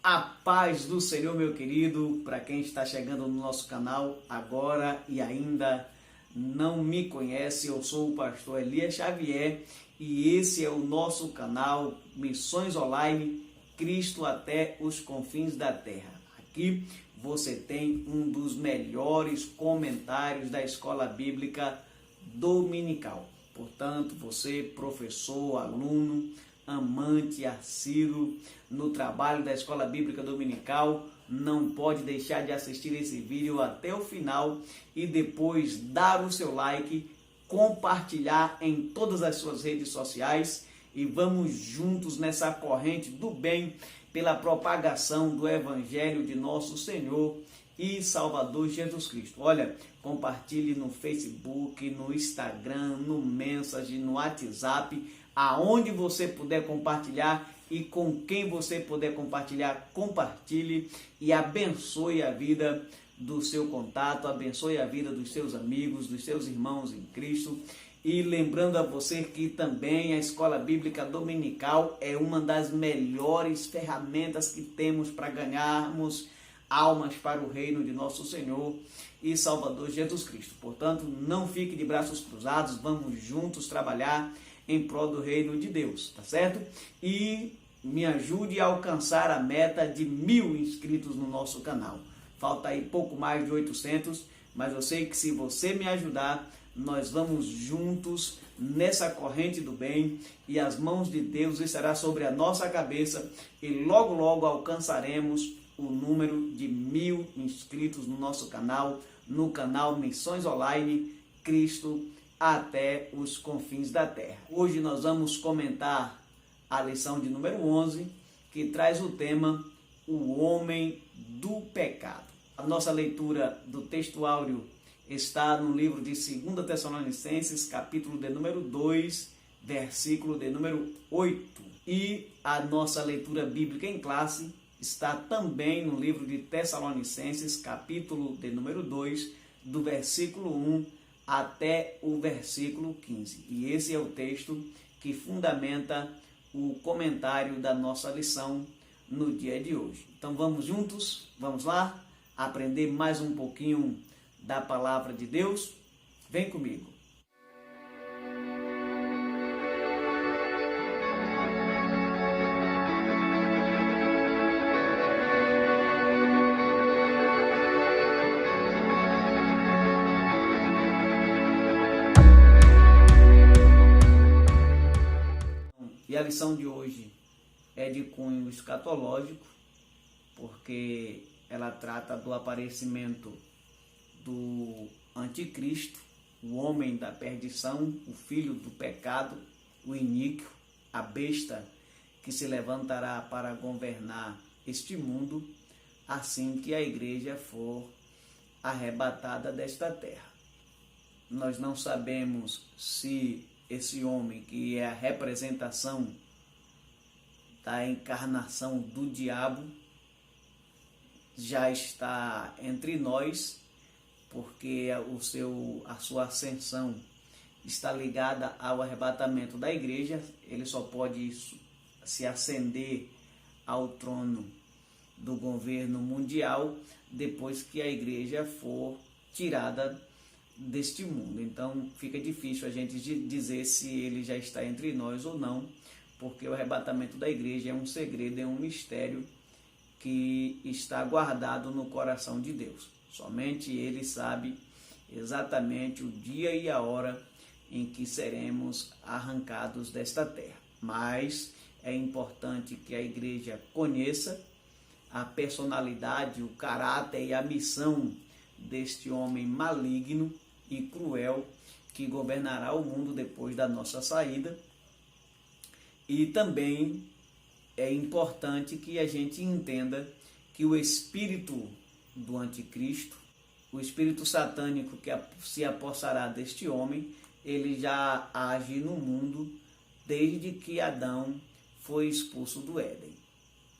A paz do Senhor, meu querido, para quem está chegando no nosso canal agora e ainda não me conhece, eu sou o pastor Elias Xavier e esse é o nosso canal Missões Online, Cristo até os confins da terra. Aqui você tem um dos melhores comentários da Escola Bíblica Dominical. Portanto, você, professor, aluno, amante, assíduo no trabalho da Escola Bíblica Dominical, não pode deixar de assistir esse vídeo até o final e depois dar o seu like, compartilhar em todas as suas redes sociais e vamos juntos nessa corrente do bem pela propagação do Evangelho de nosso Senhor e Salvador Jesus Cristo. Olha, compartilhe no Facebook, no Instagram, no Messenger, no WhatsApp, aonde você puder compartilhar e com quem você puder compartilhar, compartilhe e abençoe a vida do seu contato, abençoe a vida dos seus amigos, dos seus irmãos em Cristo. E lembrando a você que também a Escola Bíblica Dominical é uma das melhores ferramentas que temos para ganharmos almas para o reino de nosso Senhor e Salvador Jesus Cristo. Portanto, não fique de braços cruzados, vamos juntos trabalhar em prol do reino de Deus, tá certo? E me ajude a alcançar a meta de 1000 inscritos no nosso canal. Falta aí pouco mais de 800, mas eu sei que se você me ajudar, nós vamos juntos nessa corrente do bem e as mãos de Deus estará sobre a nossa cabeça e logo logo alcançaremos o número de 1000 inscritos no nosso canal, no canal Missões Online, Cristo até os confins da terra. Hoje nós vamos comentar a lição de número 11, que traz o tema O Homem do Pecado. A nossa leitura do texto áureo está no livro de 2 Tessalonicenses, capítulo de número 2, versículo de número 8. E a nossa leitura bíblica em classe está também no livro de Tessalonicenses, capítulo de número 2, do versículo 1 até o versículo 15. E esse é o texto que fundamenta o comentário da nossa lição no dia de hoje. Então vamos juntos, vamos lá, aprender mais um pouquinho da palavra de Deus? Vem comigo. E a lição de hoje é de cunho escatológico, porque ela trata do aparecimento do anticristo, o homem da perdição, o filho do pecado, o iníquo, a besta que se levantará para governar este mundo, assim que a igreja for arrebatada desta terra. Nós não sabemos se esse homem, que é a representação da encarnação do diabo, já está entre nós, porque a sua ascensão está ligada ao arrebatamento da igreja. Ele só pode se ascender ao trono do governo mundial depois que a igreja for tirada deste mundo. Então fica difícil a gente dizer se ele já está entre nós ou não, porque o arrebatamento da igreja é um segredo, é um mistério que está guardado no coração de Deus. Somente Ele sabe exatamente o dia e a hora em que seremos arrancados desta terra. Mas é importante que a igreja conheça a personalidade, o caráter e a missão deste homem maligno e cruel que governará o mundo depois da nossa saída. E também é importante que a gente entenda que o espírito do anticristo, o espírito satânico que se apossará deste homem, ele já age no mundo desde que Adão foi expulso do Éden.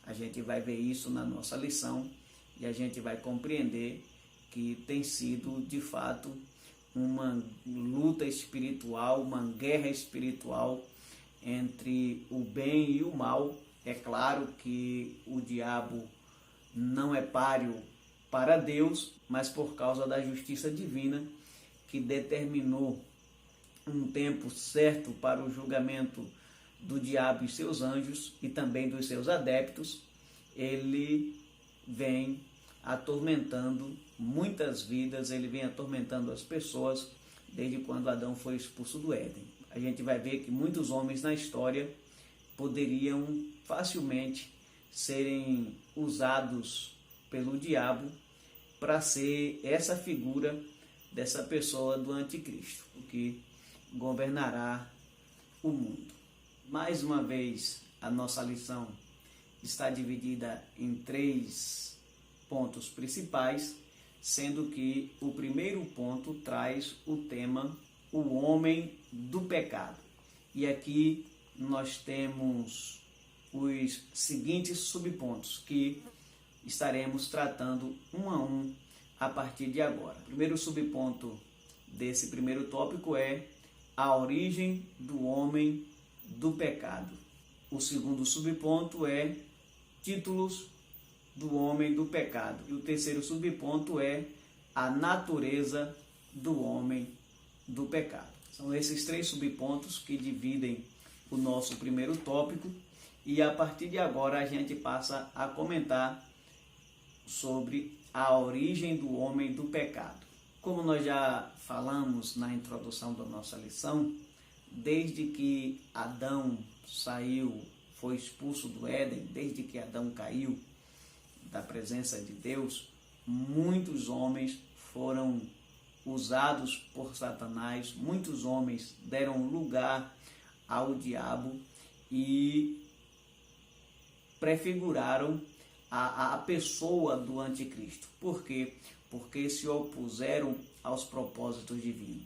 A gente vai ver isso na nossa lição e a gente vai compreender que tem sido de fato uma luta espiritual, uma guerra espiritual entre o bem e o mal, É claro que o diabo não é páreo para Deus, mas por causa da justiça divina que determinou um tempo certo para o julgamento do diabo e seus anjos e também dos seus adeptos, ele vem atormentando muitas vidas, ele vem atormentando as pessoas desde quando Adão foi expulso do Éden. A gente vai ver que muitos homens na história poderiam facilmente serem usados pelo diabo para ser essa figura dessa pessoa do anticristo, o que governará o mundo. Mais uma vez, a nossa lição está dividida em 3 pontos principais, sendo que o primeiro ponto traz o tema o homem do pecado. E aqui nós temos os seguintes subpontos que estaremos tratando um a um a partir de agora. O primeiro subponto desse primeiro tópico é a origem do homem do pecado. O segundo subponto é títulos do homem do pecado. E o terceiro subponto é a natureza do homem do pecado. São esses 3 subpontos que dividem o nosso primeiro tópico e a partir de agora a gente passa a comentar sobre a origem do homem do pecado. Como nós já falamos na introdução da nossa lição, desde que Adão saiu, foi expulso do Éden, desde que Adão caiu da presença de Deus, muitos homens foram usados por Satanás, muitos homens deram lugar ao diabo e prefiguraram a pessoa do anticristo. Por quê? Porque se opuseram aos propósitos divinos.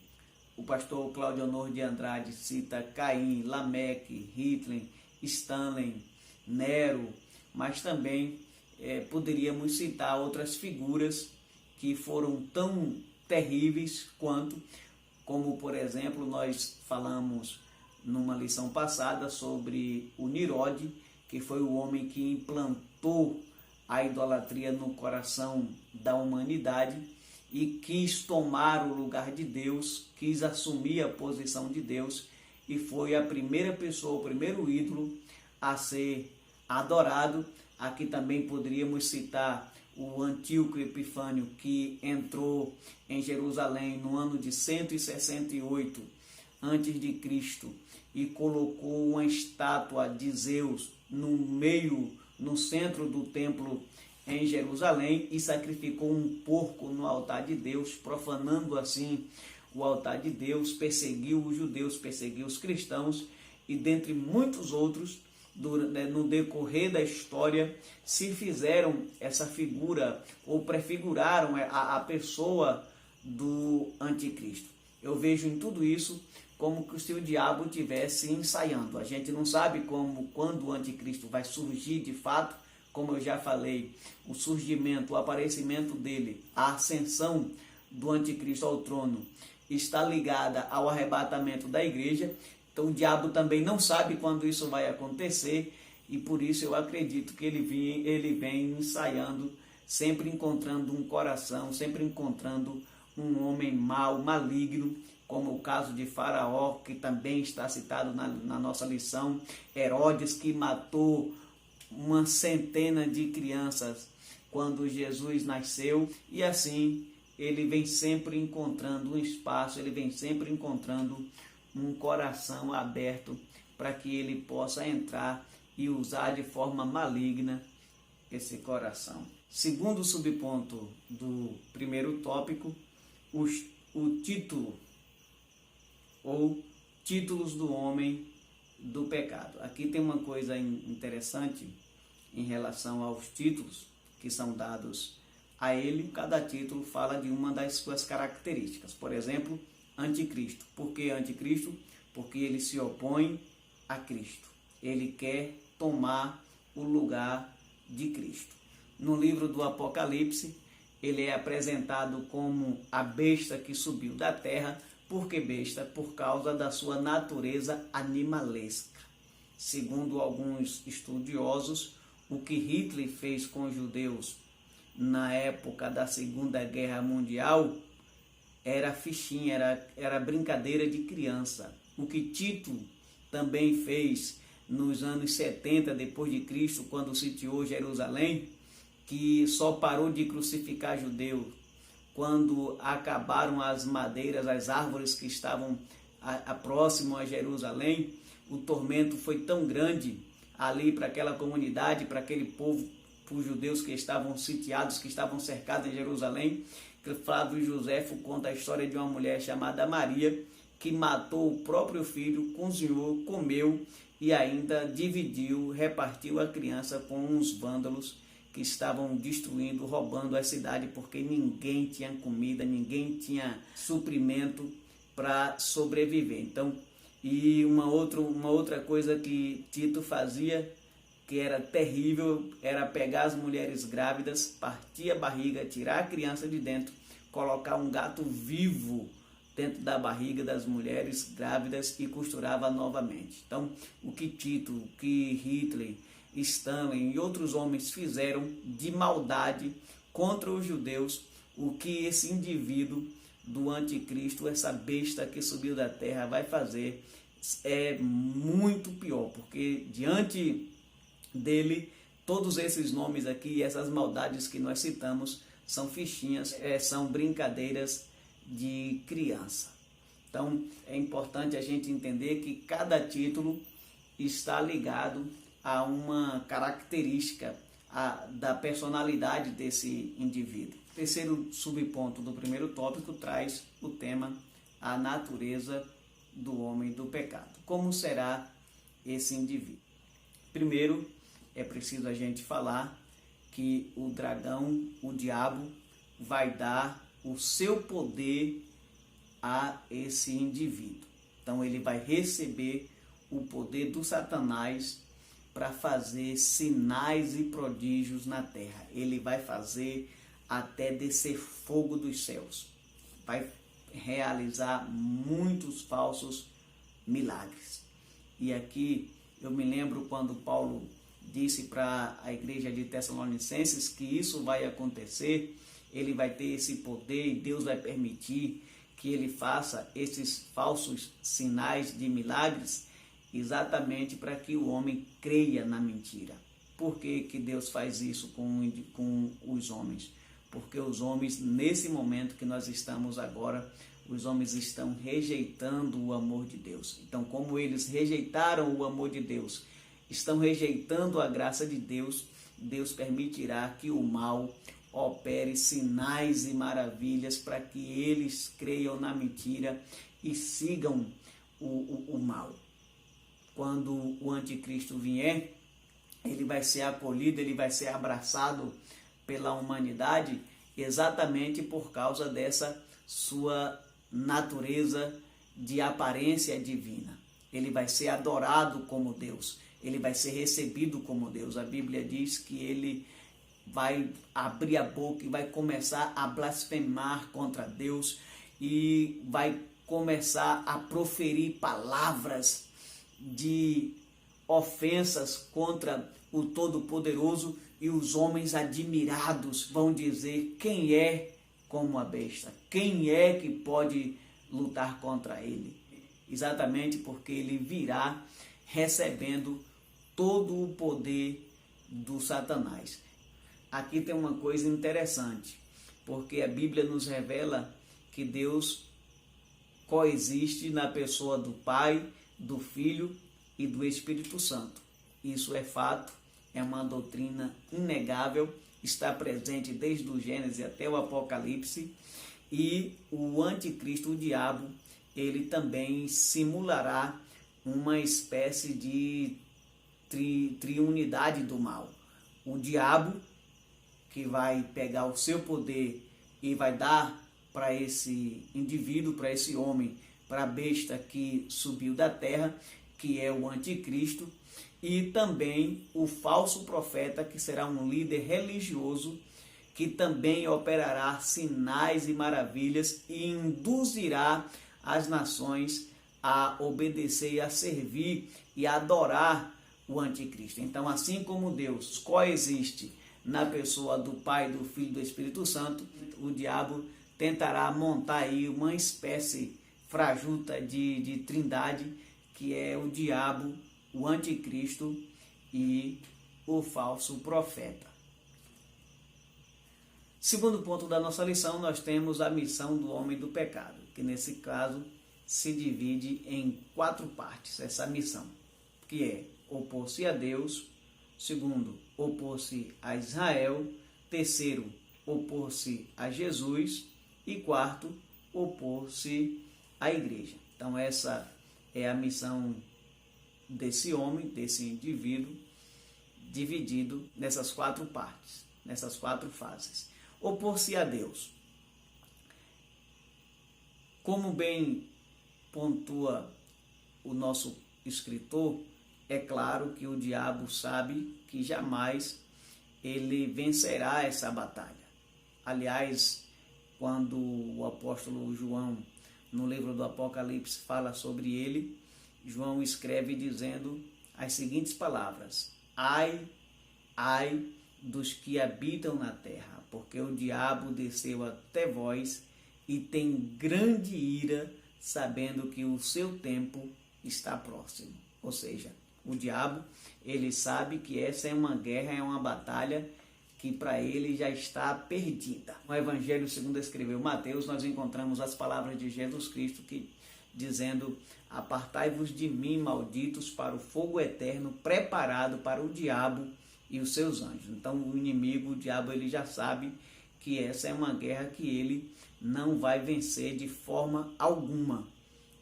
O pastor Cláudio Honor de Andrade cita Caim, Lameque, Hitler, Stanley, Nero, mas também poderíamos citar outras figuras que foram tão terríveis quanto, como por exemplo, nós falamos numa lição passada sobre o Nirode, que foi o homem que implantou a idolatria no coração da humanidade e quis tomar o lugar de Deus, quis assumir a posição de Deus e foi a primeira pessoa, o primeiro ídolo a ser adorado. Aqui também poderíamos citar o Antíoco Epifânio, que entrou em Jerusalém no ano de 168 a.C. e colocou uma estátua de Zeus no centro do templo em Jerusalém e sacrificou um porco no altar de Deus, profanando assim o altar de Deus, perseguiu os judeus, perseguiu os cristãos e dentre muitos outros, no decorrer da história, se fizeram essa figura ou prefiguraram a pessoa do anticristo. Eu vejo em tudo isso como que se o diabo estivesse ensaiando. A gente não sabe quando o anticristo vai surgir de fato, como eu já falei, o surgimento, o aparecimento dele, a ascensão do anticristo ao trono está ligada ao arrebatamento da igreja. Então o diabo também não sabe quando isso vai acontecer e por isso eu acredito que ele vem ensaiando, sempre encontrando um coração, sempre encontrando um homem mau, maligno, como o caso de Faraó, que também está citado na nossa lição, Herodes, que matou uma centena de crianças quando Jesus nasceu, e assim ele vem sempre encontrando um espaço, ele vem sempre encontrando um coração aberto para que ele possa entrar e usar de forma maligna esse coração. Segundo subponto do primeiro tópico, o título ou títulos do homem do pecado. Aqui tem uma coisa interessante em relação aos títulos que são dados a ele. Cada título fala de uma das suas características. Por exemplo, anticristo. Por que anticristo? Porque ele se opõe a Cristo. Ele quer tomar o lugar de Cristo. No livro do Apocalipse, ele é apresentado como a besta que subiu da terra. Por que besta? Por causa da sua natureza animalesca. Segundo alguns estudiosos, o que Hitler fez com os judeus na época da Segunda Guerra Mundial era fichinha, era brincadeira de criança. O que Tito também fez nos anos 70 depois de Cristo, quando sitiou Jerusalém, que só parou de crucificar judeus quando acabaram as madeiras, as árvores que estavam próximo a Jerusalém. O tormento foi tão grande ali para aquela comunidade, para aquele povo, para os judeus que estavam sitiados, que estavam cercados em Jerusalém, que Flávio Joséfo conta a história de uma mulher chamada Maria, que matou o próprio filho, cozinhou, comeu e ainda dividiu, repartiu a criança com uns vândalos que estavam destruindo, roubando a cidade, porque ninguém tinha comida, ninguém tinha suprimento para sobreviver. Então, e uma outra coisa que Tito fazia, que era terrível, era pegar as mulheres grávidas, partir a barriga, tirar a criança de dentro, colocar um gato vivo dentro da barriga das mulheres grávidas e costurava novamente. Então, o que Tito, o que Hitler, Stalin e outros homens fizeram de maldade contra os judeus, o que esse indivíduo do anticristo, essa besta que subiu da terra, vai fazer é muito pior, porque diante dele, todos esses nomes aqui, essas maldades que nós citamos, são fichinhas, são brincadeiras de criança. Então, é importante a gente entender que cada título está ligado a uma característica da personalidade desse indivíduo. O terceiro subponto do primeiro tópico traz o tema a natureza do homem do pecado. Como será esse indivíduo? Primeiro, é preciso a gente falar que o dragão, o diabo, vai dar o seu poder a esse indivíduo. Então ele vai receber o poder do Satanás para fazer sinais e prodígios na terra. Ele vai fazer até descer fogo dos céus. Vai realizar muitos falsos milagres. E aqui eu me lembro quando Paulo disse para a igreja de Tessalonicenses que isso vai acontecer, ele vai ter esse poder e Deus vai permitir que ele faça esses falsos sinais de milagres exatamente para que o homem creia na mentira. Por que que Deus faz isso com os homens? Porque os homens, nesse momento que nós estamos agora, os homens estão rejeitando o amor de Deus. Então, como eles rejeitaram o amor de Deus, estão rejeitando a graça de Deus, Deus permitirá que o mal opere sinais e maravilhas para que eles creiam na mentira e sigam o mal. Quando o anticristo vier, ele vai ser acolhido, ele vai ser abraçado pela humanidade exatamente por causa dessa sua natureza de aparência divina. Ele vai ser adorado como Deus, ele vai ser recebido como Deus. A Bíblia diz que ele vai abrir a boca e vai começar a blasfemar contra Deus e vai começar a proferir palavras de ofensas contra o Todo-Poderoso, e os homens admirados vão dizer: quem é como a besta? Quem é que pode lutar contra ele? Exatamente porque ele virá recebendo todo o poder do Satanás. Aqui tem uma coisa interessante, porque a Bíblia nos revela que Deus coexiste na pessoa do Pai, do Filho e do Espírito Santo. Isso é fato, é uma doutrina inegável, está presente desde o Gênesis até o Apocalipse, e o anticristo, o diabo, ele também simulará uma espécie de triunidade do mal. O diabo, que vai pegar o seu poder e vai dar para esse indivíduo, para esse homem, para a besta que subiu da terra, que é o anticristo, e também o falso profeta, que será um líder religioso, que também operará sinais e maravilhas e induzirá as nações a obedecer e a servir e a adorar o anticristo. Então, assim como Deus coexiste na pessoa do Pai, do Filho e do Espírito Santo, o diabo tentará montar aí uma espécie fajuta de trindade, que é o diabo, o anticristo e o falso profeta. Segundo ponto da nossa lição, nós temos a missão do homem do pecado, que nesse caso se divide em 4 partes, essa missão, que é opor-se a Deus, segundo, opor-se a Israel, terceiro, opor-se a Jesus e quarto, opor-se à igreja. Então essa é a missão desse homem, desse indivíduo, dividido nessas 4 partes, nessas 4 fases. Opor-se a Deus. Como bem pontua o nosso escritor, é claro que o diabo sabe que jamais ele vencerá essa batalha. Aliás, quando o apóstolo João, no livro do Apocalipse, fala sobre ele, João escreve dizendo as seguintes palavras: ai, ai dos que habitam na terra, porque o diabo desceu até vós e tem grande ira, sabendo que o seu tempo está próximo. Ou seja, o diabo, ele sabe que essa é uma guerra, é uma batalha que para ele já está perdida. No Evangelho segundo escreveu Mateus, nós encontramos as palavras de Jesus Cristo que dizendo: apartai-vos de mim, malditos, para o fogo eterno preparado para o diabo e os seus anjos. Então o inimigo, o diabo, ele já sabe que essa é uma guerra que ele não vai vencer de forma alguma.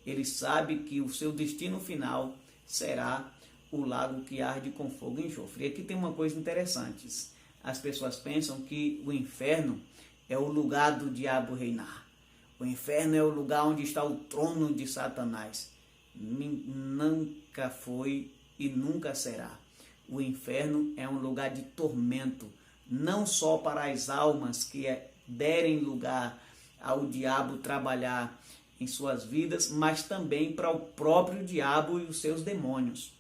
Ele sabe que o seu destino final será o lago que arde com fogo e enxofre. E aqui tem uma coisa interessante. As pessoas pensam que o inferno é o lugar do diabo reinar. O inferno é o lugar onde está o trono de Satanás. Nunca foi e nunca será. O inferno é um lugar de tormento, não só para as almas que derem lugar ao diabo trabalhar em suas vidas, mas também para o próprio diabo e os seus demônios.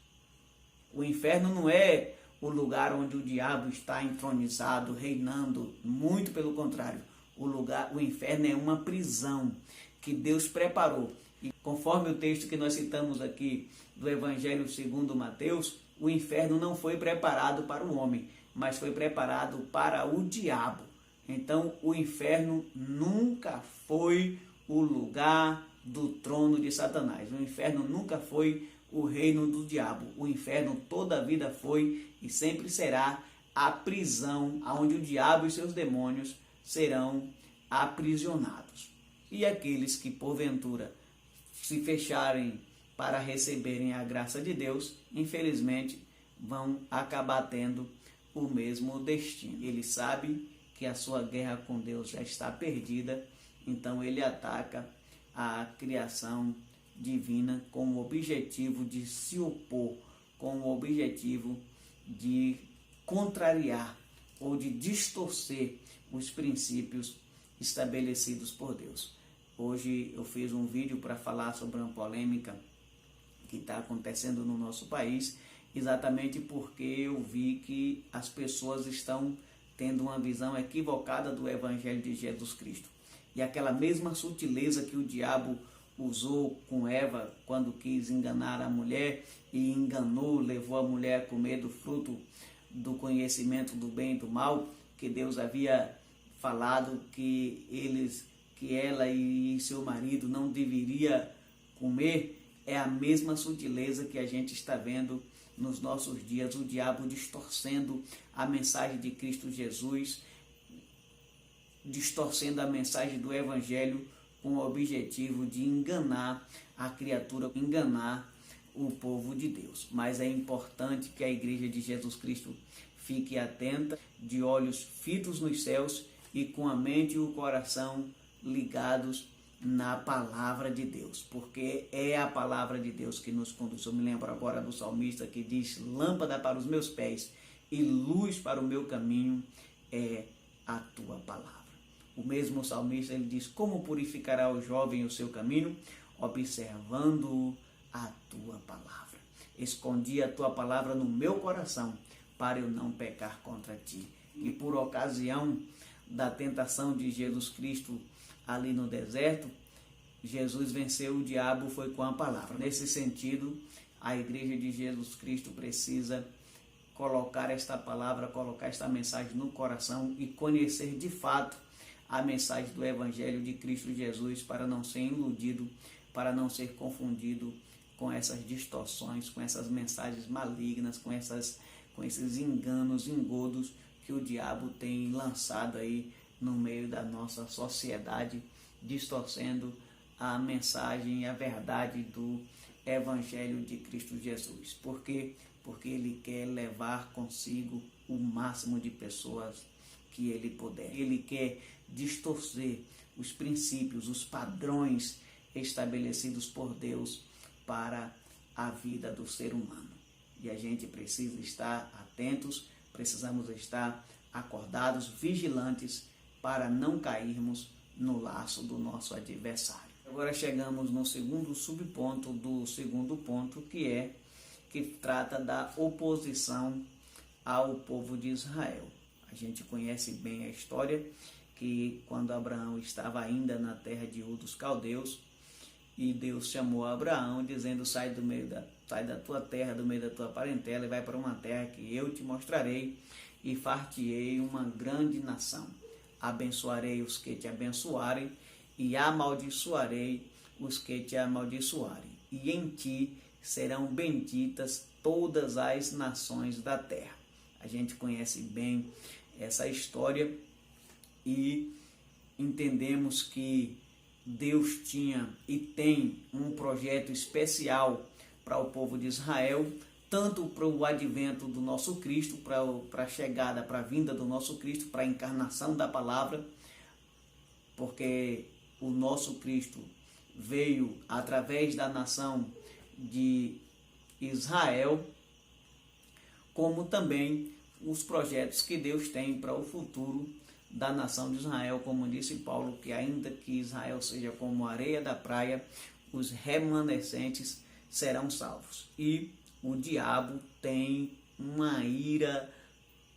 O inferno não é o lugar onde o diabo está entronizado, reinando, muito pelo contrário. O inferno é uma prisão que Deus preparou. E conforme o texto que nós citamos aqui do Evangelho segundo Mateus, o inferno não foi preparado para o homem, mas foi preparado para o diabo. Então, o inferno nunca foi o lugar do trono de Satanás. O inferno nunca foi o reino do diabo. O inferno toda a vida foi e sempre será a prisão onde o diabo e seus demônios serão aprisionados. E aqueles que porventura se fecharem para receberem a graça de Deus, infelizmente vão acabar tendo o mesmo destino. Ele sabe que a sua guerra com Deus já está perdida, então ele ataca a criação divina com o objetivo de se opor, com o objetivo de contrariar ou de distorcer os princípios estabelecidos por Deus. Hoje eu fiz um vídeo para falar sobre uma polêmica que está acontecendo no nosso país, exatamente porque eu vi que as pessoas estão tendo uma visão equivocada do Evangelho de Jesus Cristo. E aquela mesma sutileza que o diabo usou com Eva quando quis enganar a mulher e enganou, levou a mulher a comer do fruto do conhecimento do bem e do mal, que Deus havia falado que ela e seu marido não deveria comer, é a mesma sutileza que a gente está vendo nos nossos dias, o diabo distorcendo a mensagem de Cristo Jesus, distorcendo a mensagem do Evangelho com o objetivo de enganar a criatura, enganar o povo de Deus. Mas é importante que a Igreja de Jesus Cristo fique atenta, de olhos fitos nos céus e com a mente e o coração ligados na palavra de Deus, porque é a palavra de Deus que nos conduz. Eu me lembro agora do salmista que diz: lâmpada para os meus pés e luz para o meu caminho é a tua palavra. O mesmo salmista, ele diz: como purificará o jovem o seu caminho? observando a tua palavra. Escondi a tua palavra no meu coração para eu não pecar contra ti. E por ocasião da tentação de Jesus Cristo ali no deserto, Jesus venceu o diabo foi com a palavra. Nesse sentido, a igreja de Jesus Cristo precisa colocar esta palavra, colocar esta mensagem no coração e conhecer de fato a mensagem do Evangelho de Cristo Jesus, para não ser iludido, para não ser confundido com essas distorções, com essas mensagens malignas, com esses enganos, engodos que o diabo tem lançado aí no meio da nossa sociedade, distorcendo a mensagem e a verdade do Evangelho de Cristo Jesus. Por quê? Porque ele quer levar consigo o máximo de pessoas que ele puder. Ele quer distorcer os princípios, os padrões estabelecidos por Deus para a vida do ser humano. E a gente precisa estar atentos, precisamos estar acordados, vigilantes, para não cairmos no laço do nosso adversário. Agora chegamos no segundo subponto do segundo ponto, que trata da oposição ao povo de Israel. A gente conhece bem a história que quando Abraão estava ainda na terra de Ur dos Caldeus, e Deus chamou Abraão dizendo: sai da tua terra, do meio da tua parentela, e vai para uma terra que eu te mostrarei, e far-te-ei uma grande nação. Abençoarei os que te abençoarem, e amaldiçoarei os que te amaldiçoarem. E em ti serão benditas todas as nações da terra. A gente conhece bem essa história e entendemos que Deus tinha e tem um projeto especial para o povo de Israel, tanto para o advento do nosso Cristo, para a chegada, para a vinda do nosso Cristo, para a encarnação da palavra, porque o nosso Cristo veio através da nação de Israel, como também os projetos que Deus tem para o futuro da nação de Israel, como disse Paulo, que ainda que Israel seja como a areia da praia, os remanescentes serão salvos. E o diabo tem uma ira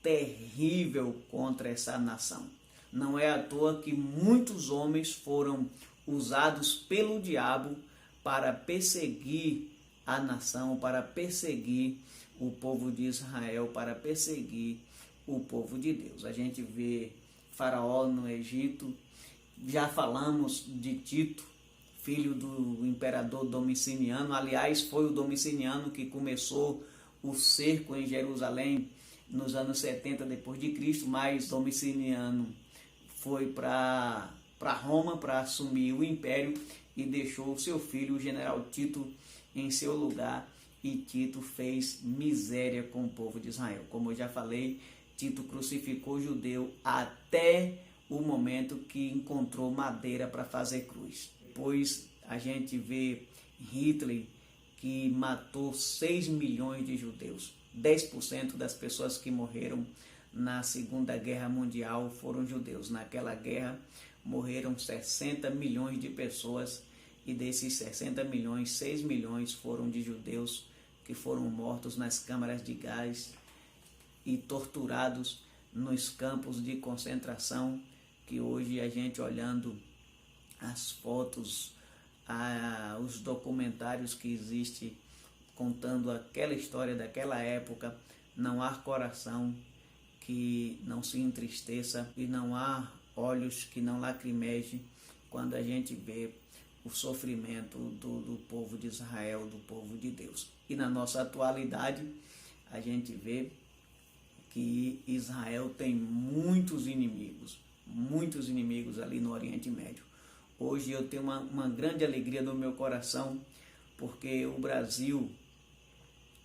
terrível contra essa nação. Não é à toa que muitos homens foram usados pelo diabo para perseguir a nação, para perseguir o povo de Israel, para perseguir o povo de Deus. A gente vê Faraó no Egito, já falamos de Tito, filho do imperador Domiciano. Aliás, foi o Domiciano que começou o cerco em Jerusalém nos anos 70 depois de Cristo, mas Domiciano foi para Roma para assumir o império e deixou o seu filho, o general Tito, em seu lugar, e Tito fez miséria com o povo de Israel. Como eu já falei, Tito crucificou o judeu até o momento que encontrou madeira para fazer cruz. Depois a gente vê Hitler, que matou 6 milhões de judeus. 10% das pessoas que morreram na Segunda Guerra Mundial foram judeus. Naquela guerra morreram 60 milhões de pessoas, e desses 60 milhões, 6 milhões foram de judeus que foram mortos nas câmaras de gás e torturados nos campos de concentração, que hoje a gente, olhando as fotos, os documentários que existem contando aquela história daquela época, não há coração que não se entristeça e não há olhos que não lacrimejem quando a gente vê o sofrimento do povo de Israel, do povo de Deus. E na nossa atualidade, a gente vê que Israel tem muitos inimigos ali no Oriente Médio. Hoje eu tenho uma grande alegria no meu coração, porque o Brasil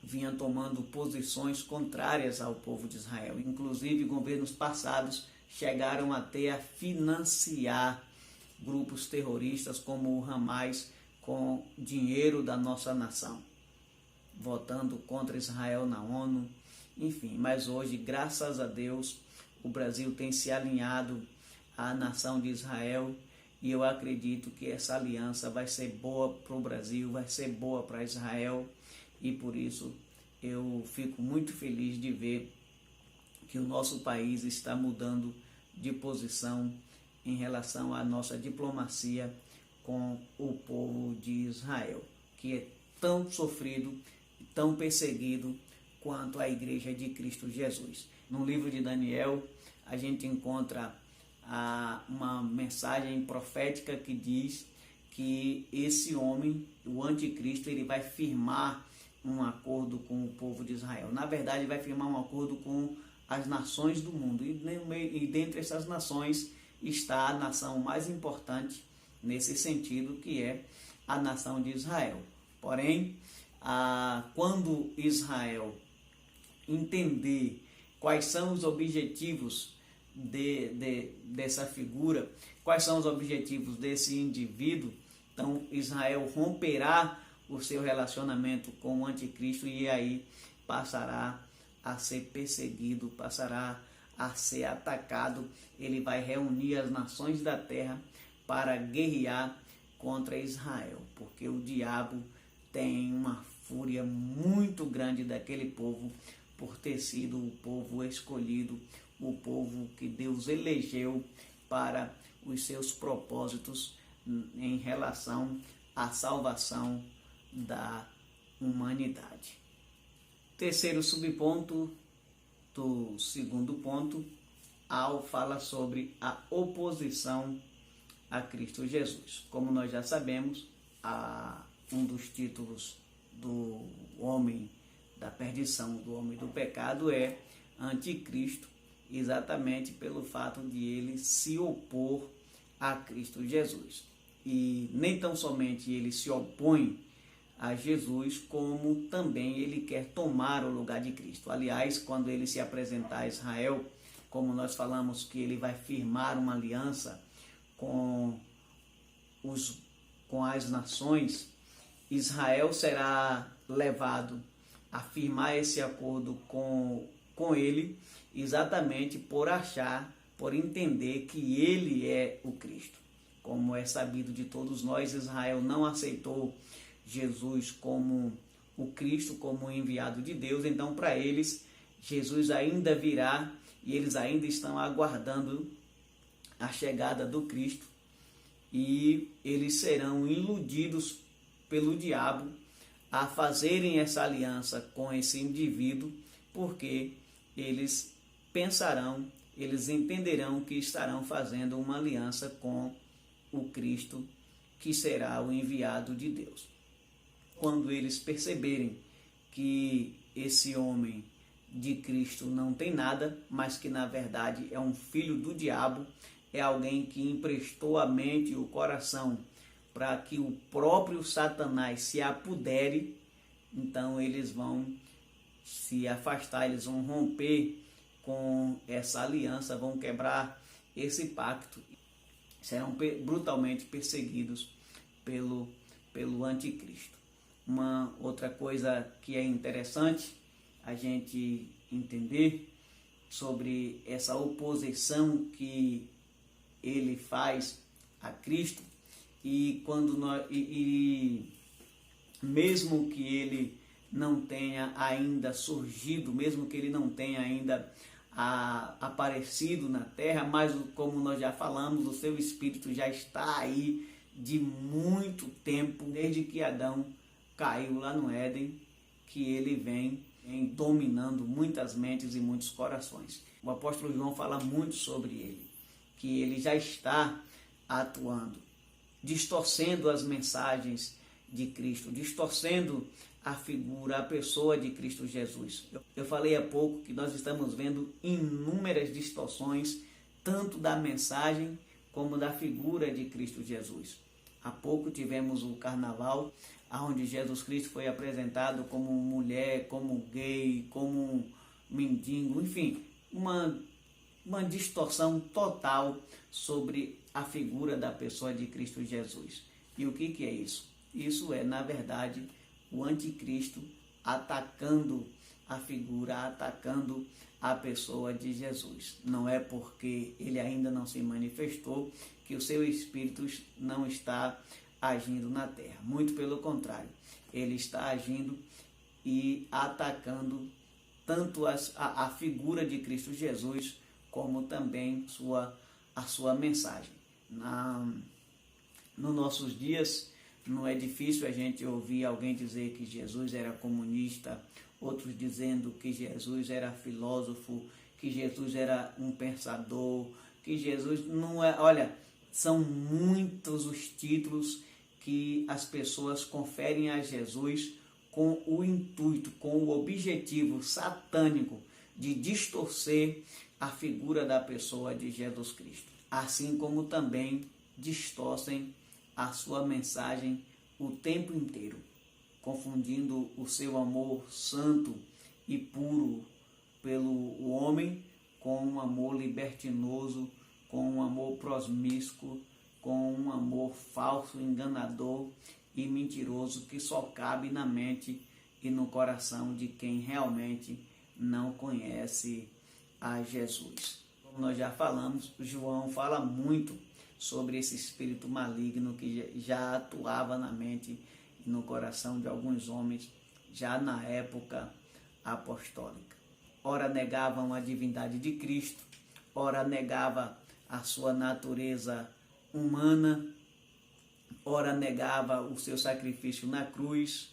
vinha tomando posições contrárias ao povo de Israel. Inclusive, governos passados chegaram até a financiar grupos terroristas como o Hamas com dinheiro da nossa nação, votando contra Israel na ONU, enfim. Mas hoje, graças a Deus, o Brasil tem se alinhado à nação de Israel e eu acredito que essa aliança vai ser boa para o Brasil, vai ser boa para Israel, e por isso eu fico muito feliz de ver que o nosso país está mudando de posição em relação à nossa diplomacia com o povo de Israel, que é tão sofrido, tão perseguido quanto a Igreja de Cristo Jesus. No livro de Daniel, a gente encontra uma mensagem profética que diz que esse homem, o anticristo, ele vai firmar um acordo com o povo de Israel. Na verdade, vai firmar um acordo com as nações do mundo. E dentre essas nações está a nação mais importante nesse sentido, que é a nação de Israel. Porém, quando Israel entender quais são os objetivos dessa figura, quais são os objetivos desse indivíduo, então Israel romperá o seu relacionamento com o anticristo e aí passará a ser perseguido, passará a ser atacado. Ele vai reunir as nações da terra para guerrear contra Israel, porque o diabo tem uma fúria muito grande daquele povo por ter sido o povo escolhido, o povo que Deus elegeu para os seus propósitos em relação à salvação da humanidade. Terceiro subponto do segundo ponto, fala sobre a oposição a Cristo Jesus. Como nós já sabemos, um dos títulos do homem da perdição, do homem do pecado, é anticristo, exatamente pelo fato de ele se opor a Cristo Jesus. E nem tão somente ele se opõe a Jesus, como também ele quer tomar o lugar de Cristo. Aliás, quando ele se apresentar a Israel, como nós falamos que ele vai firmar uma aliança com as nações, Israel será levado a firmar esse acordo com ele, exatamente por entender que ele é o Cristo. Como é sabido de todos nós, Israel não aceitou Jesus como o Cristo, como o enviado de Deus. Então, para eles, Jesus ainda virá e eles ainda estão aguardando a chegada do Cristo, e eles serão iludidos pelo diabo a fazerem essa aliança com esse indivíduo, porque eles pensarão, eles entenderão que estarão fazendo uma aliança com o Cristo, que será o enviado de Deus. Quando eles perceberem que esse homem de Cristo não tem nada, mas que na verdade é um filho do diabo, é alguém que emprestou a mente e o coração para que o próprio Satanás se apodere, então eles vão se afastar, eles vão romper com essa aliança, vão quebrar esse pacto, serão brutalmente perseguidos pelo anticristo. Uma outra coisa que é interessante a gente entender sobre essa oposição que ele faz a Cristo, mesmo que ele não tenha ainda surgido, mesmo que ele não tenha ainda aparecido na terra, mas como nós já falamos, o seu espírito já está aí de muito tempo, desde que Adão caiu lá no Éden, que ele vem dominando muitas mentes e muitos corações. O apóstolo João fala muito sobre ele, que ele já está atuando, distorcendo as mensagens de Cristo, distorcendo a figura, a pessoa de Cristo Jesus. Eu falei há pouco que nós estamos vendo inúmeras distorções, tanto da mensagem como da figura de Cristo Jesus. Há pouco tivemos o carnaval, onde Jesus Cristo foi apresentado como mulher, como gay, como mendigo, enfim, uma distorção total sobre a figura da pessoa de Cristo Jesus. E o que é isso? Isso é, na verdade, o anticristo atacando a figura, atacando a pessoa de Jesus. Não é porque ele ainda não se manifestou que o seu Espírito não está agindo na terra. Muito pelo contrário, ele está agindo e atacando tanto a figura de Cristo Jesus, como também a sua mensagem. Nos nossos dias, não é difícil a gente ouvir alguém dizer que Jesus era comunista, outros dizendo que Jesus era filósofo, que Jesus era um pensador, que Jesus não é... Olha, são muitos os títulos que as pessoas conferem a Jesus com o intuito, com o objetivo satânico de distorcer a figura da pessoa de Jesus Cristo. Assim como também distorcem a sua mensagem o tempo inteiro, confundindo o seu amor santo e puro pelo homem com um amor libertinoso, com um amor prosmíscuo, com um amor falso, enganador e mentiroso que só cabe na mente e no coração de quem realmente não conhece a Jesus. Como nós já falamos, João fala muito sobre esse espírito maligno que já atuava na mente e no coração de alguns homens já na época apostólica. Ora negavam a divindade de Cristo, ora negava a sua natureza humana, ora negava o seu sacrifício na cruz,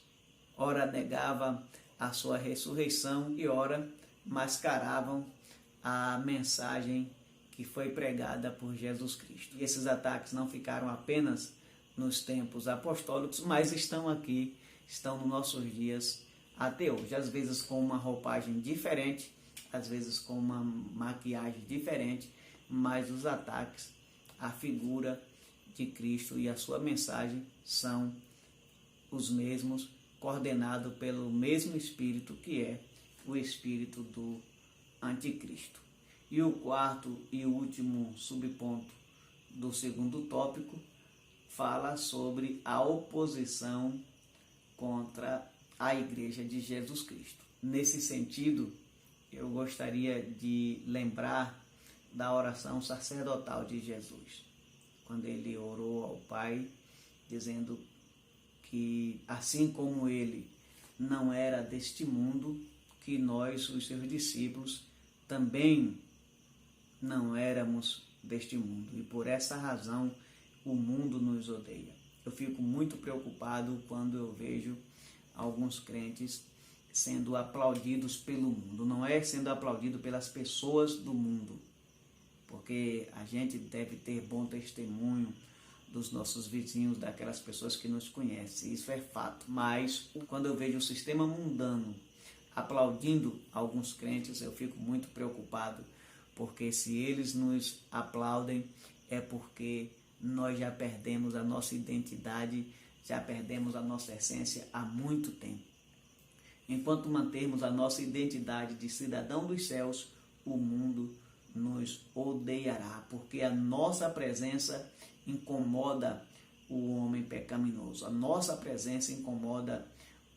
ora negava a sua ressurreição e ora mascaravam a mensagem que foi pregada por Jesus Cristo. E esses ataques não ficaram apenas nos tempos apostólicos, mas estão aqui, estão nos nossos dias até hoje, às vezes com uma roupagem diferente, às vezes com uma maquiagem diferente, mas os ataques à figura de Cristo e a sua mensagem são os mesmos, coordenados pelo mesmo Espírito, que é o Espírito do Anticristo. E o quarto e último subponto do segundo tópico fala sobre a oposição contra a Igreja de Jesus Cristo. Nesse sentido, eu gostaria de lembrar da oração sacerdotal de Jesus, quando ele orou ao Pai, dizendo que assim como ele não era deste mundo, que nós, os seus discípulos, também não éramos deste mundo. E por essa razão o mundo nos odeia. Eu fico muito preocupado quando eu vejo alguns crentes sendo aplaudidos pelo mundo. Não é sendo aplaudido pelas pessoas do mundo, porque a gente deve ter bom testemunho dos nossos vizinhos, daquelas pessoas que nos conhecem, isso é fato. Mas quando eu vejo o sistema mundano aplaudindo alguns crentes, eu fico muito preocupado, porque se eles nos aplaudem é porque nós já perdemos a nossa identidade, já perdemos a nossa essência há muito tempo. Enquanto mantermos a nossa identidade de cidadão dos céus, o mundo nos odiará, porque a nossa presença incomoda o homem pecaminoso, a nossa presença incomoda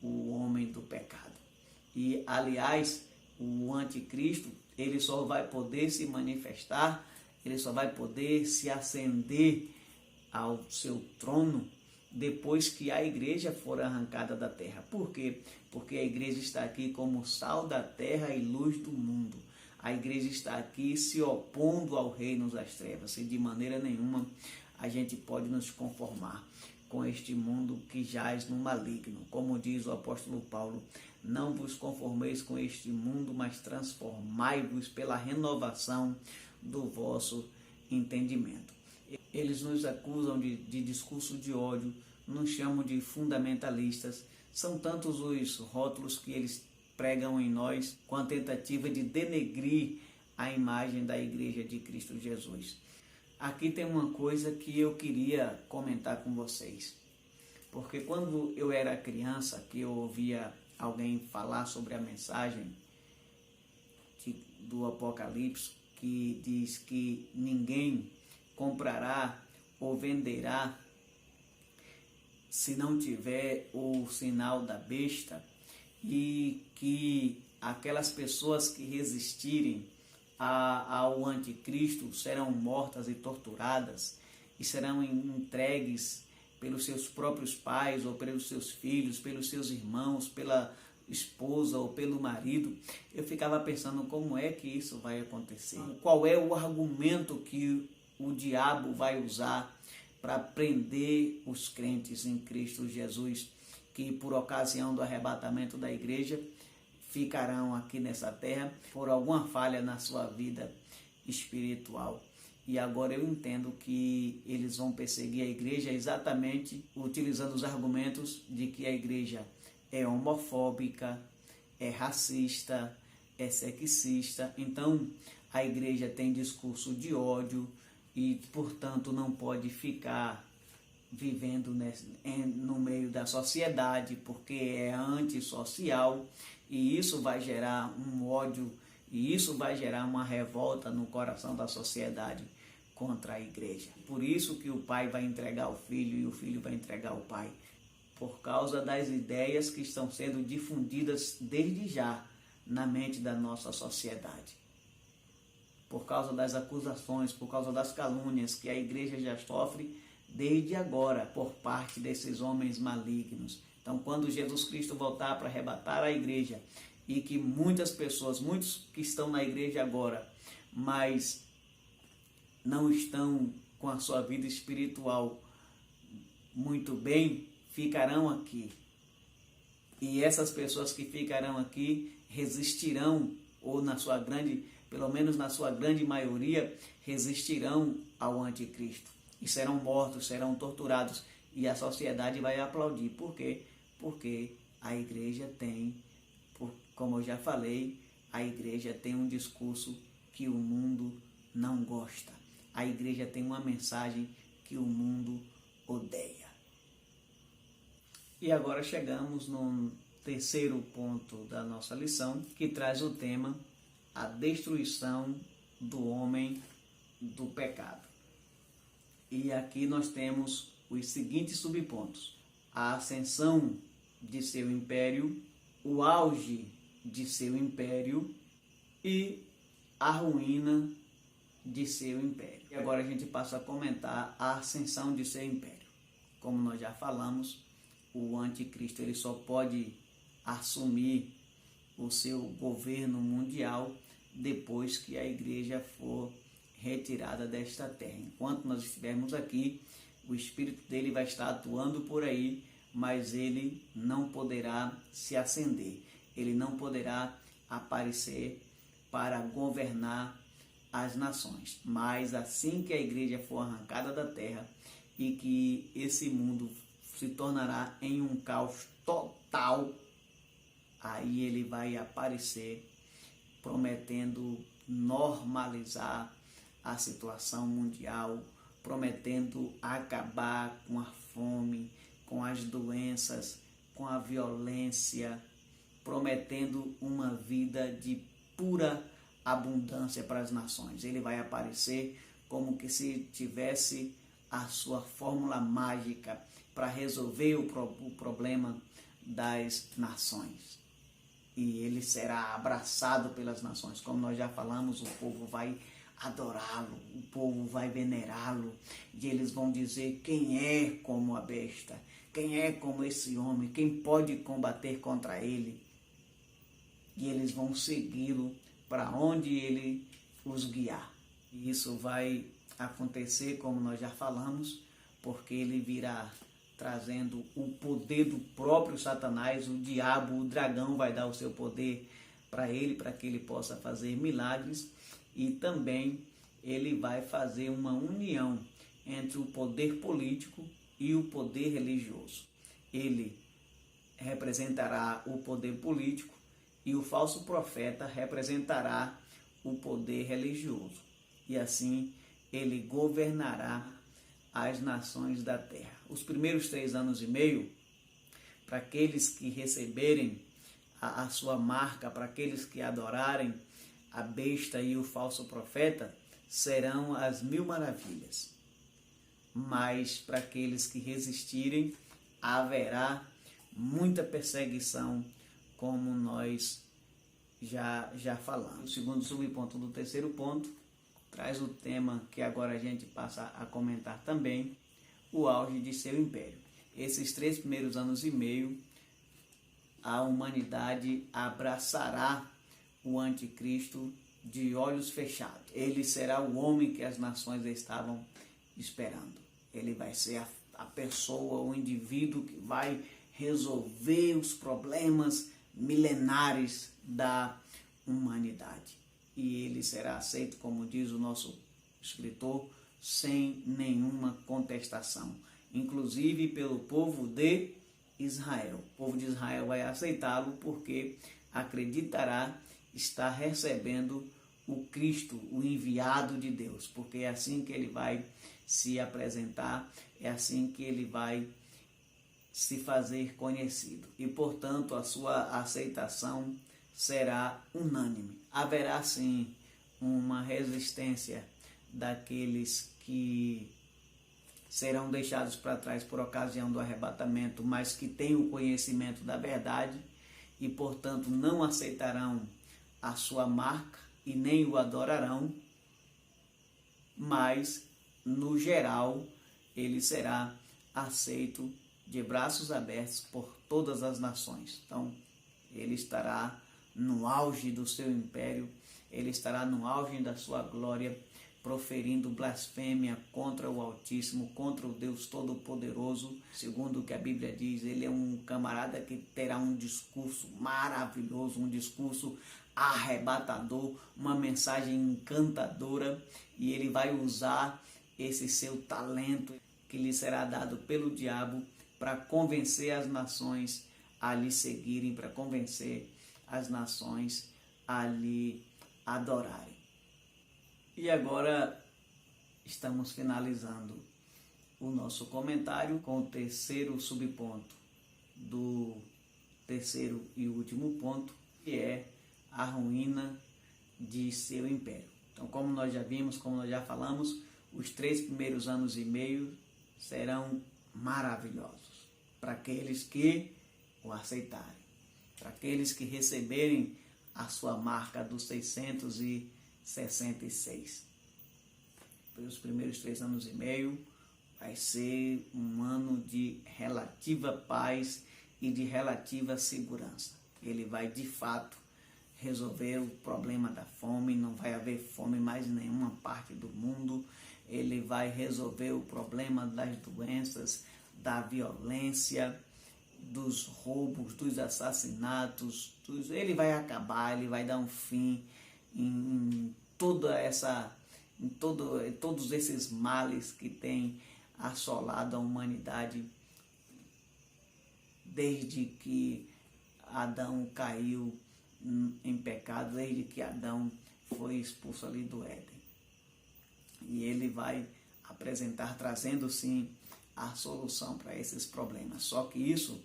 o homem do pecado. E, aliás, o anticristo, ele só vai poder se manifestar, ele só vai poder se ascender ao seu trono depois que a igreja for arrancada da terra. Por quê? Porque a igreja está aqui como sal da terra e luz do mundo. A igreja está aqui se opondo ao reino das trevas, e de maneira nenhuma a gente pode nos conformar com este mundo que jaz no maligno. Como diz o apóstolo Paulo, não vos conformeis com este mundo, mas transformai-vos pela renovação do vosso entendimento. Eles nos acusam de discurso de ódio, nos chamam de fundamentalistas. São tantos os rótulos que eles pregam em nós, com a tentativa de denegrir a imagem da Igreja de Cristo Jesus. Aqui tem uma coisa que eu queria comentar com vocês, porque quando eu era criança, que eu ouvia alguém falar sobre a mensagem do Apocalipse, que diz que ninguém comprará ou venderá se não tiver o sinal da besta, e que aquelas pessoas que resistirem ao anticristo serão mortas e torturadas e serão entregues pelos seus próprios pais ou pelos seus filhos, pelos seus irmãos, pela esposa ou pelo marido. Eu ficava pensando como é que isso vai acontecer. Qual é o argumento que o diabo vai usar para prender os crentes em Cristo Jesus, que por ocasião do arrebatamento da igreja ficarão aqui nessa terra por alguma falha na sua vida espiritual. E agora eu entendo que eles vão perseguir a igreja exatamente utilizando os argumentos de que a igreja é homofóbica, é racista, é sexista. Então a igreja tem discurso de ódio e, portanto, não pode ficar vivendo no meio da sociedade, porque é antissocial, e isso vai gerar um ódio, e isso vai gerar uma revolta no coração da sociedade contra a igreja. Por isso que o pai vai entregar o filho e o filho vai entregar o pai, por causa das ideias que estão sendo difundidas desde já na mente da nossa sociedade. Por causa das acusações, por causa das calúnias que a igreja já sofre desde agora por parte desses homens malignos. Então, quando Jesus Cristo voltar para arrebatar a igreja, e que muitas pessoas, muitos que estão na igreja agora, mas não estão com a sua vida espiritual muito bem, ficarão aqui. E essas pessoas que ficarão aqui resistirão, ou pelo menos na sua grande maioria, resistirão ao anticristo. E serão mortos, serão torturados. E a sociedade vai aplaudir. Por quê? Porque a igreja tem, como eu já falei, a igreja tem um discurso que o mundo não gosta. A igreja tem uma mensagem que o mundo odeia. E agora chegamos no terceiro ponto da nossa lição, que traz o tema: a destruição do homem do pecado. E aqui nós temos os seguintes subpontos: a ascensão de seu império, o auge de seu império e a ruína de seu império. E agora a gente passa a comentar a ascensão de seu império. Como nós já falamos, o anticristo ele só pode assumir o seu governo mundial depois que a igreja for retirada desta terra. Enquanto nós estivermos aqui, o espírito dele vai estar atuando por aí, mas ele não poderá se acender, ele não poderá aparecer para governar as nações. Mas assim que a igreja for arrancada da terra e que esse mundo se tornará em um caos total, aí ele vai aparecer prometendo normalizar a situação mundial, prometendo acabar com a fome, com as doenças, com a violência, prometendo uma vida de pura abundância para as nações. Ele vai aparecer como que se tivesse a sua fórmula mágica para resolver o problema das nações. E ele será abraçado pelas nações. Como nós já falamos, o povo vai adorá-lo, o povo vai venerá-lo, e eles vão dizer: quem é como a besta? Quem é como esse homem? Quem pode combater contra ele? E eles vão segui-lo para onde ele os guiar. E isso vai acontecer, como nós já falamos, porque ele virá trazendo o poder do próprio Satanás, o diabo, o dragão vai dar o seu poder para ele, para que ele possa fazer milagres, e também ele vai fazer uma união entre o poder político e o poder religioso. Ele representará o poder político e o falso profeta representará o poder religioso. E assim ele governará as nações da terra. Os primeiros 3 anos e meio, para aqueles que receberem a sua marca, para aqueles que adorarem a besta e o falso profeta, serão as 1000 maravilhas. Mas para aqueles que resistirem, haverá muita perseguição, como nós já falamos. O segundo subponto do terceiro ponto traz o tema que agora a gente passa a comentar também, o auge de seu império. Esses 3 primeiros anos e meio, a humanidade abraçará o anticristo de olhos fechados. Ele será o homem que as nações estavam esperando. Ele vai ser a pessoa, o indivíduo que vai resolver os problemas milenares da humanidade. E ele será aceito, como diz o nosso escritor, sem nenhuma contestação, inclusive pelo povo de Israel. O povo de Israel vai aceitá-lo porque acreditará estar recebendo o Cristo, o enviado de Deus, porque é assim que ele vai se apresentar, é assim que ele vai se fazer conhecido. E, portanto, a sua aceitação será unânime. Haverá, sim, uma resistência daqueles que serão deixados para trás por ocasião do arrebatamento, mas que têm o conhecimento da verdade e, portanto, não aceitarão a sua marca e nem o adorarão, mas, no geral, ele será aceito de braços abertos por todas as nações. Então, ele estará no auge do seu império, ele estará no auge da sua glória, proferindo blasfêmia contra o Altíssimo, contra o Deus Todo-Poderoso. Segundo o que a Bíblia diz, ele é um camarada que terá um discurso maravilhoso, um discurso arrebatador, uma mensagem encantadora, e ele vai usar esse seu talento que lhe será dado pelo diabo para convencer as nações a lhe seguirem, para convencer as nações a lhe adorarem. E agora estamos finalizando o nosso comentário com o terceiro subponto do terceiro e último ponto, que é a ruína de seu império. Então, como nós já vimos, como nós já falamos, os 3 primeiros anos e meio serão maravilhosos para aqueles que o aceitarem, para aqueles que receberem a sua marca dos 666. Pelos primeiros 3 anos e meio vai ser um ano de relativa paz e de relativa segurança. Ele vai de fato resolver o problema da fome, não vai haver fome mais em nenhuma parte do mundo. Ele vai resolver o problema das doenças, da violência, dos roubos, dos assassinatos. Ele vai acabar, ele vai dar um fim em todos esses males que têm assolado a humanidade desde que Adão caiu em pecado, desde que Adão foi expulso ali do Éden. E ele vai apresentar, trazendo sim a solução para esses problemas. Só que isso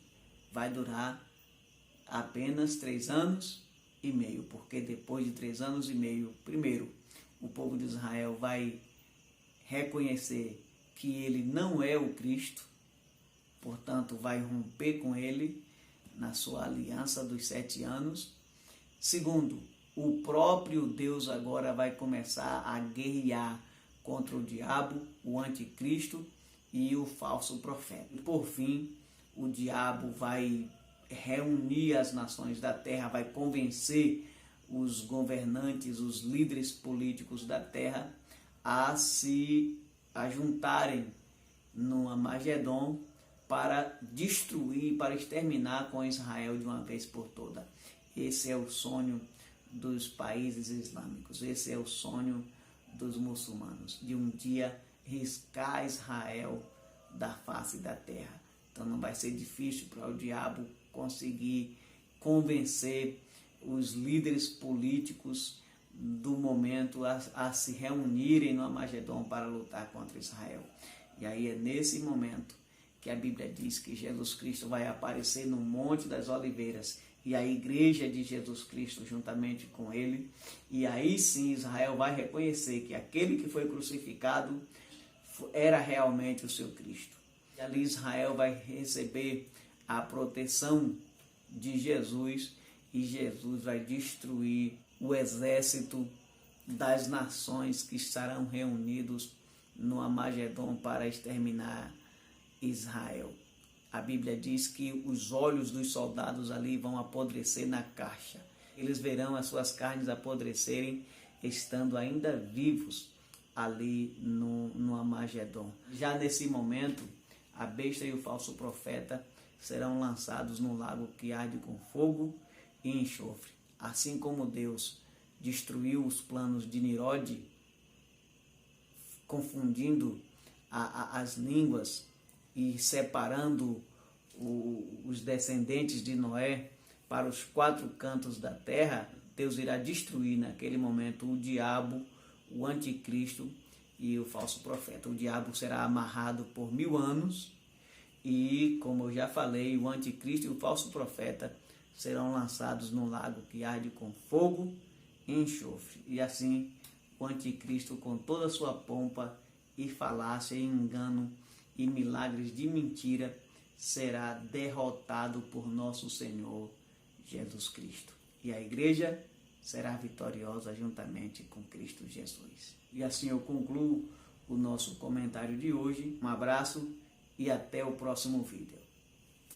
vai durar apenas 3 anos e meio, porque depois de 3 anos e meio, primeiro, o povo de Israel vai reconhecer que ele não é o Cristo, portanto vai romper com ele na sua aliança dos 7 anos. Segundo, o próprio Deus agora vai começar a guerrear contra o diabo, o anticristo e o falso profeta. E por fim, o diabo vai reunir as nações da terra, vai convencer os governantes, os líderes políticos da terra a juntarem no Armagedon para destruir, para exterminar com Israel de uma vez por toda. Esse é o sonho dos países islâmicos, esse é o sonho dos muçulmanos, de um dia riscar Israel da face da terra. Então não vai ser difícil para o diabo conseguir convencer os líderes políticos do momento a se reunirem no Armagedon para lutar contra Israel. E aí é nesse momento que a Bíblia diz que Jesus Cristo vai aparecer no Monte das Oliveiras e a igreja de Jesus Cristo juntamente com ele, e aí sim Israel vai reconhecer que aquele que foi crucificado era realmente o seu Cristo. E ali Israel vai receber a proteção de Jesus, e Jesus vai destruir o exército das nações que estarão reunidos no Armagedon para exterminar Israel. A Bíblia diz que os olhos dos soldados ali vão apodrecer na caixa. Eles verão as suas carnes apodrecerem, estando ainda vivos ali no Armagedon. Já nesse momento, a besta e o falso profeta serão lançados no lago que arde com fogo e enxofre. Assim como Deus destruiu os planos de Nirode, confundindo as línguas e separando os descendentes de Noé para os 4 cantos da terra, Deus irá destruir naquele momento o diabo, o anticristo e o falso profeta. O diabo será amarrado por 1000 anos e, como eu já falei, o anticristo e o falso profeta serão lançados no lago que arde com fogo e enxofre. E assim, o anticristo, com toda a sua pompa e falácia e engano e milagres de mentira, será derrotado por nosso Senhor Jesus Cristo. E a igreja será vitoriosa juntamente com Cristo Jesus. E assim eu concluo o nosso comentário de hoje. Um abraço e até o próximo vídeo.